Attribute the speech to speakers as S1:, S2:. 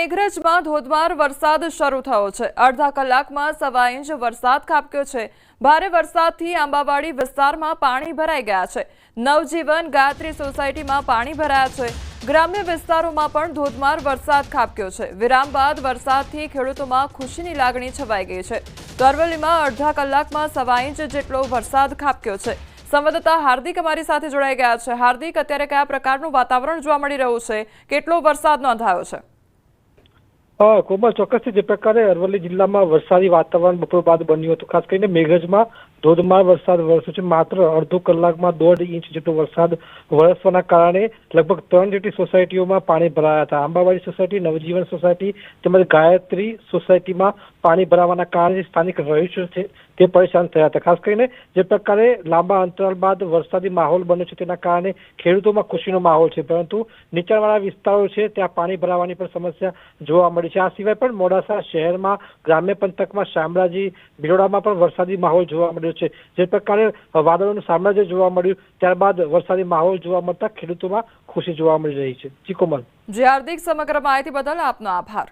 S1: મેઘરજમાં ધોધમાર વરસાદ શરૂ થયો છે। અડધા કલાકમાં 1.25 ઇંચ વરસાદ ખાબક્યો છે। ભારે વરસાદથી આંબાવાડી વિસ્તારમાં પાણી ભરાઈ ગયા છે। નવજીવન ગાયત્રી સોસાયટીમાં પાણી ભરાયા છે। ગ્રામ્ય વિસ્તારોમાં પણ ધોધમાર વરસાદ ખાબક્યો છે। વિરામ બાદ વરસાદથી ખેડૂતોમાં ખુશીની લાગણી છવાઈ ગઈ છે। તો અરવલ્લીમાં અડધા કલાકમાં 1.25 ઇંચ જેટલો વરસાદ ખાબક્યો છે। સંવાદદાતા હાર્દિક અમારી સાથે જોડાઈ ગયા છે। હાર્દિક, અત્યારે કયા પ્રકારનું વાતાવરણ જોવા મળી રહ્યું છે? કેટલો વરસાદ નોંધાયો છે?
S2: કોમલ, ચોક્કસથી જે પ્રકારે અરવલ્લી જિલ્લામાં વરસાદી વાતાવરણ બપોર બાદ બન્યું હતું, ખાસ કરીને મેઘરજમાં ધોધમાર વરસાદ વરસ્યો છે। માત્ર અડધો કલાકમાં 1.5 ઇંચ જેટલો વરસાદ વરસવાના કારણે લગભગ 3 જેટલી સોસાયટીઓમાં પાણી ભરાયા હતા। આંબાવાડી સોસાયટી, નવજીવન સોસાયટી તેમજ ગાયત્રી સોસાયટીમાં પાણી ભરાવાના કારણે સ્થાનિક રહીશો છે તે પરેશાન થયા હતા। ખાસ કરીને જે પ્રકારે લાંબા અંતરાલ બાદ વરસાદી માહોલ બન્યો છે તેના કારણે ખેડૂતોમાં ખુશીનો માહોલ છે, પરંતુ નીચાણવાળા વિસ્તારો છે ત્યાં પાણી ભરાવાની પણ સમસ્યા જોવા મળી છે। આ સિવાય પણ મોડાસા શહેરમાં, ગ્રામ્ય પંથકમાં, શામળાજી, ભિલોડામાં પણ વરસાદી માહોલ જોવા મળ્યો છે। જે પ્રકારે વાદળોનું સામ્રાજ્ય જોવા મળ્યું, ત્યારબાદ વરસાદી માહોલ જોવા મળતા ખેડૂતોમાં ખુશી જોવા મળી રહી છે। જી કોમલ।
S1: જી હાર્દિક, સમગ્ર માહિતી બદલ આપનો આભાર।